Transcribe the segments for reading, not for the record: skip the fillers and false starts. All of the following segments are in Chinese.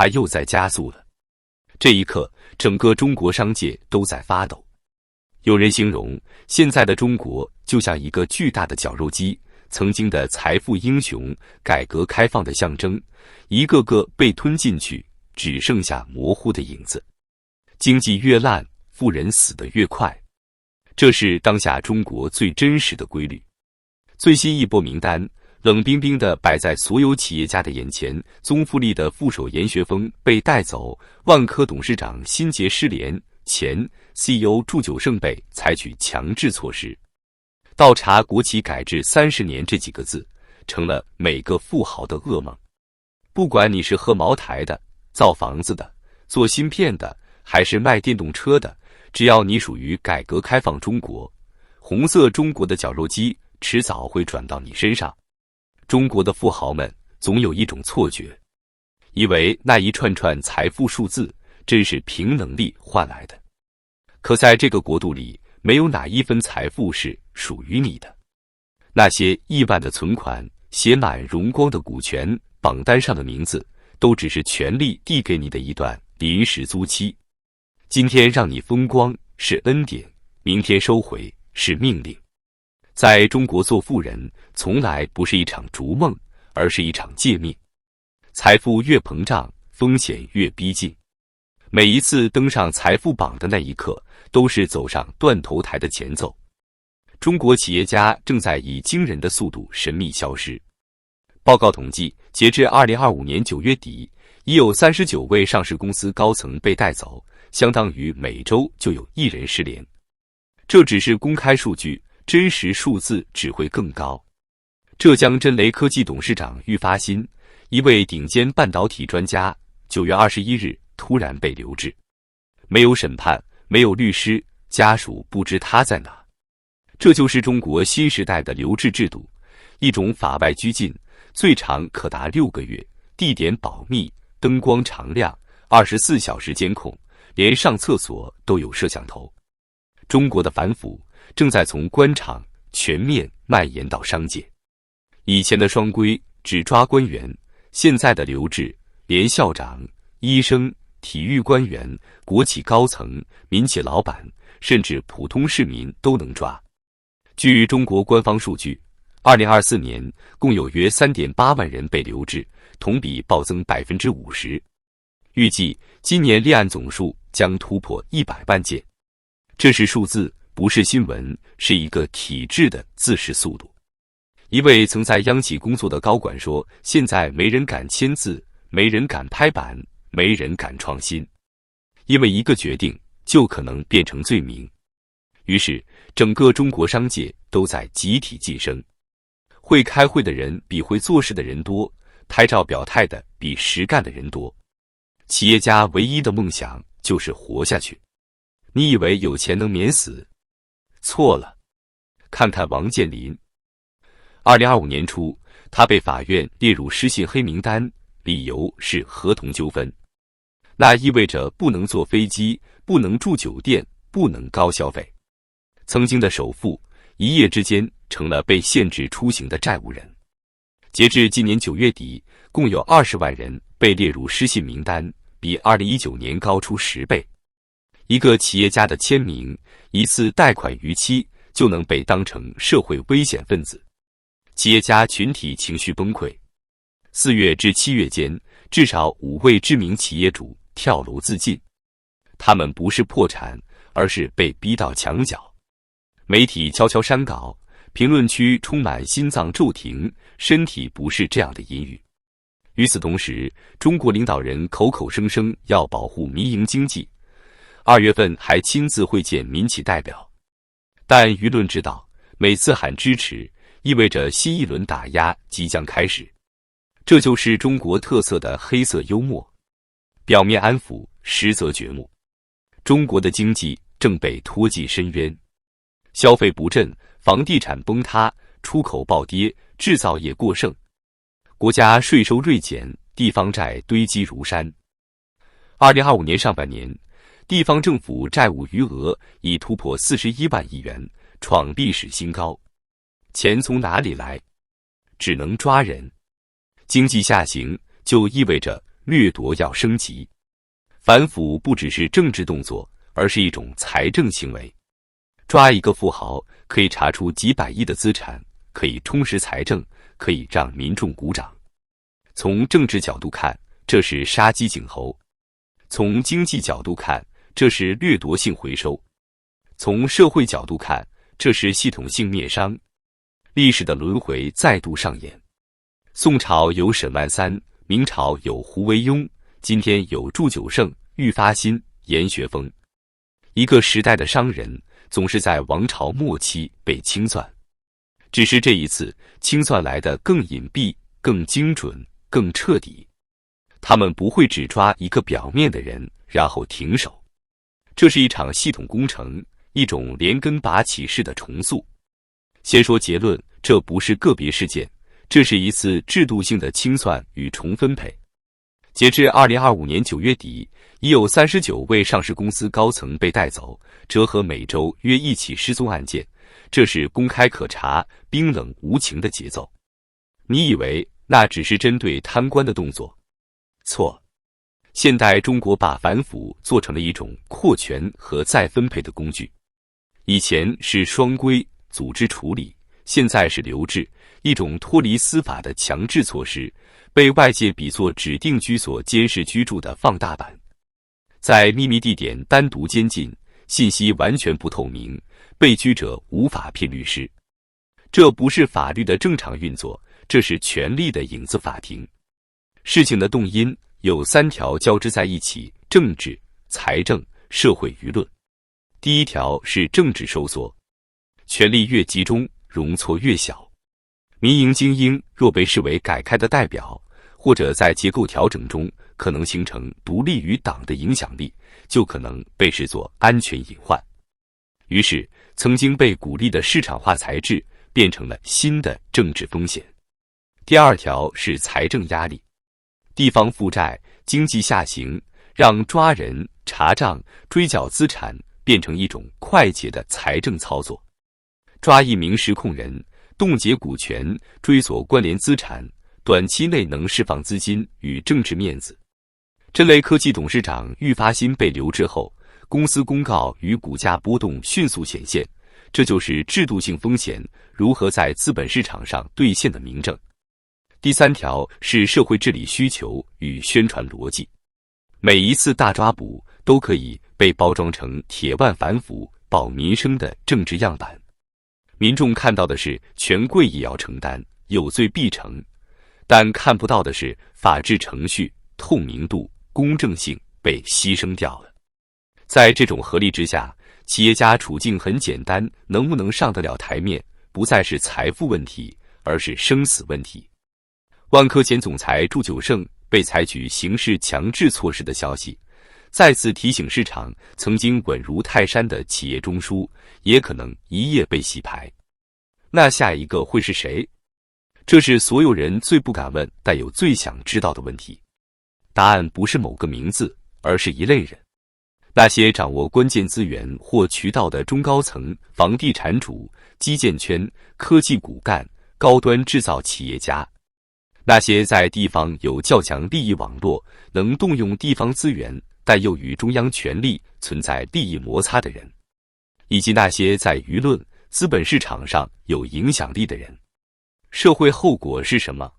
它又在加速了。这一刻，整个中国商界都在发抖。有人形容，现在的中国就像一个巨大的绞肉机，曾经的财富英雄、改革开放的象征，一个个被吞进去，只剩下模糊的影子。经济越烂，富人死得越快，这是当下中国最真实的规律。最新一波名单冷冰冰地摆在所有企业家的眼前，宗馥莉的副手严学锋被带走，万科董事长辛杰失联，前 CEO 祝九胜被采取强制措施。倒查国企改制30年这几个字，成了每个富豪的噩梦。不管你是喝茅台的、造房子的、做芯片的，还是卖电动车的，只要你属于改革开放中国，红色中国的绞肉机迟早会转到你身上。中国的富豪们总有一种错觉，以为那一串串财富数字真是凭能力换来的。可在这个国度里，没有哪一分财富是属于你的。那些亿万的存款、写满荣光的股权、榜单上的名字，都只是权力递给你的一段临时租期。今天让你风光是恩典，明天收回是命令。在中国做富人，从来不是一场逐梦，而是一场借命。财富越膨胀，风险越逼近。每一次登上财富榜的那一刻，都是走上断头台的前奏。中国企业家正在以惊人的速度神秘消失。报告统计，截至2025年9月底，已有39位上市公司高层被带走，相当于每周就有1人失联。这只是公开数据，真实数字只会更高。浙江臻雷科技董事长郁发新，一位顶尖半导体专家，9月21日突然被留置，没有审判，没有律师，家属不知他在哪。这就是中国新时代的留置制度，一种法外拘禁，最长可达6个月，地点保密，灯光常亮，24小时监控，连上厕所都有摄像头。中国的反腐正在从官场全面蔓延到商界。以前的双规只抓官员，现在的留置连校长、医生、体育官员、国企高层、民企老板，甚至普通市民都能抓。据中国官方数据，2024年共有约 3.8 万人被留置，同比暴增 50%。预计今年立案总数将突破100万件。这是数字，不是新闻，是一个体制的自噬速度。一位曾在央企工作的高管说，现在没人敢签字，没人敢拍板，没人敢创新，因为一个决定就可能变成罪名。于是整个中国商界都在集体晋升，会开会的人比会做事的人多，拍照表态的比实干的人多。企业家唯一的梦想就是活下去。你以为有钱能免死？错了。看看王健林。2025年初，他被法院列入失信黑名单，理由是合同纠纷。那意味着不能坐飞机，不能住酒店，不能高消费。曾经的首富，一夜之间成了被限制出行的债务人。截至今年9月底，共有20万人被列入失信名单，比2019年高出10倍。一个企业家的签名，一次贷款逾期，就能被当成社会危险分子。企业家群体情绪崩溃。4月至7月间，至少5位知名企业主跳楼自尽。他们不是破产，而是被逼到墙角。媒体悄悄删稿，评论区充满心脏骤停，身体不是这样的阴语。与此同时，中国领导人口口声声要保护民营经济，2月份还亲自会见民企代表。但舆论知道，每次喊支持，意味着新一轮打压即将开始。这就是中国特色的黑色幽默，表面安抚，实则掘墓。中国的经济正被拖进深渊，消费不振，房地产崩塌，出口暴跌，制造业过剩，国家税收锐减，地方债堆积如山。2025年上半年，地方政府债务余额已突破41万亿元，创历史新高。钱从哪里来？只能抓人。经济下行就意味着掠夺要升级。反腐不只是政治动作，而是一种财政行为。抓一个富豪，可以查出几百亿的资产，可以充实财政，可以让民众鼓掌。从政治角度看，这是杀鸡儆猴；从经济角度看，这是掠夺性回收；从社会角度看，这是系统性灭商。历史的轮回再度上演。宋朝有沈万三，明朝有胡惟庸，今天有祝九胜、郁发新、严学锋。一个时代的商人总是在王朝末期被清算，只是这一次清算来得更隐蔽、更精准、更彻底。他们不会只抓一个表面的人，然后停手。这是一场系统工程，一种连根拔起式的重塑。先说结论，这不是个别事件，这是一次制度性的清算与重分配。截至2025年9月底，已有39位上市公司高层被带走，折合每周约1起失踪案件。这是公开可查、冰冷无情的节奏。你以为那只是针对贪官的动作？错。现代中国把反腐做成了一种扩权和再分配的工具。以前是双规组织处理，现在是留置，一种脱离司法的强制措施，被外界比作指定居所监视居住的放大版。在秘密地点单独监禁，信息完全不透明，被拘者无法聘律师。这不是法律的正常运作，这是权力的影子法庭。事情的动因有3条交织在一起：政治、财政、社会舆论。第一条是政治收缩，权力越集中，容错越小。民营精英若被视为改开的代表，或者在结构调整中可能形成独立于党的影响力，就可能被视作安全隐患。于是，曾经被鼓励的市场化财制变成了新的政治风险。第二条是财政压力，地方负债、经济下行，让抓人、查账、追缴资产变成一种快捷的财政操作。抓一名实控人，冻结股权，追索关联资产，短期内能释放资金与政治面子。这类科技董事长郁发新被留置后，公司公告与股价波动迅速显现，这就是制度性风险如何在资本市场上兑现的明证。第3条是社会治理需求与宣传逻辑。每一次大抓捕都可以被包装成铁腕反腐、保民生的政治样板。民众看到的是权贵也要承担，有罪必惩，但看不到的是法治程序、透明度、公正性被牺牲掉了。在这种合力之下，企业家处境很简单，能不能上得了台面，不再是财富问题，而是生死问题。万科前总裁祝九胜被采取刑事强制措施的消息，再次提醒市场，曾经稳如泰山的企业中枢也可能一夜被洗牌。那下一个会是谁？这是所有人最不敢问但又最想知道的问题。答案不是某个名字，而是一类人。那些掌握关键资源或渠道的中高层、房地产主、基建圈、科技骨干、高端制造企业家。那些在地方有较强利益网络，能动用地方资源，但又与中央权力存在利益摩擦的人，以及那些在舆论、资本市场上有影响力的人。社会后果是什么？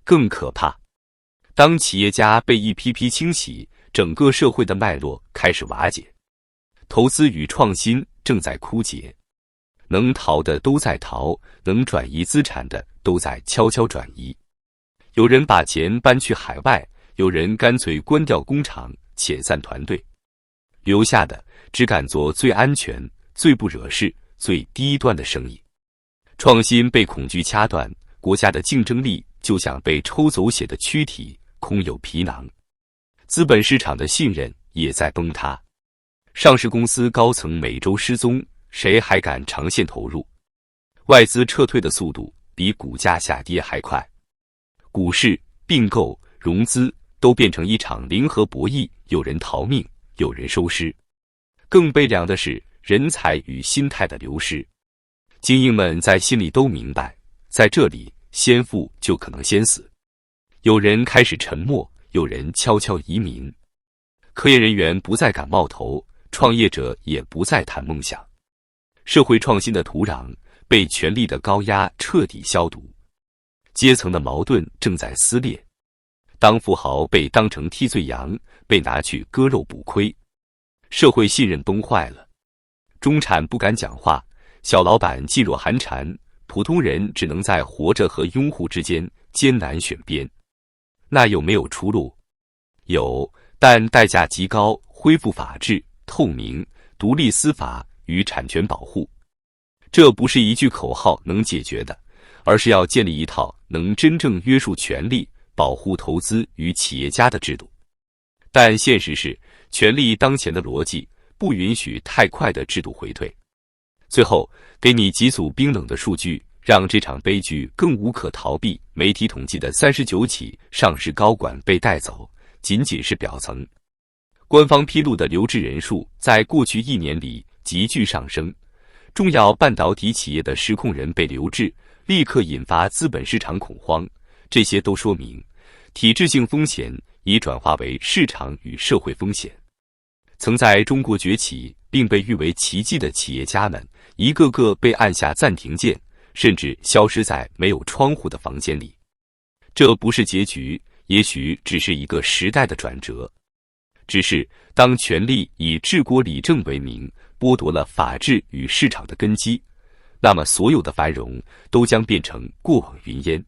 更可怕。当企业家被一批批清洗，整个社会的脉络开始瓦解，投资与创新正在枯竭，能逃的都在逃，能转移资产的都在悄悄转移。有人把钱搬去海外，有人干脆关掉工厂，遣散团队，留下的只敢做最安全、最不惹事、最低端的生意。创新被恐惧掐断，国家的竞争力就像被抽走血的躯体，空有皮囊。资本市场的信任也在崩塌，上市公司高层每周失踪，谁还敢长线投入？外资撤退的速度比股价下跌还快。股市、并购、融资都变成一场零和博弈，有人逃命，有人收尸。更悲凉的是人才与心态的流失。精英们在心里都明白，在这里先富就可能先死。有人开始沉默，有人悄悄移民。科研人员不再敢冒头，创业者也不再谈梦想。社会创新的土壤被权力的高压彻底消毒，阶层的矛盾正在撕裂。当富豪被当成替罪羊，被拿去割肉补亏，社会信任崩坏了，中产不敢讲话，小老板噤若寒蝉，普通人只能在活着和拥护之间艰难选边。那有没有出路？有，但代价极高，恢复法治、透明、独立司法与产权保护。这不是一句口号能解决的，而是要建立一套能真正约束权力、保护投资与企业家的制度。但现实是，权力当前的逻辑不允许太快的制度回退。最后，给你几组冰冷的数据，让这场悲剧更无可逃避。媒体统计的39起上市高管被带走，仅仅是表层。官方披露的留置人数在过去1年里急剧上升。重要半导体企业的实控人被留置，立刻引发资本市场恐慌。这些都说明，体制性风险已转化为市场与社会风险。曾在中国崛起并被誉为奇迹的企业家们，一个个被按下暂停键，甚至消失在没有窗户的房间里。这不是结局，也许只是一个时代的转折。只是当权力以治国理政为名，剥夺了法治与市场的根基，那么所有的繁荣都将变成过往云烟。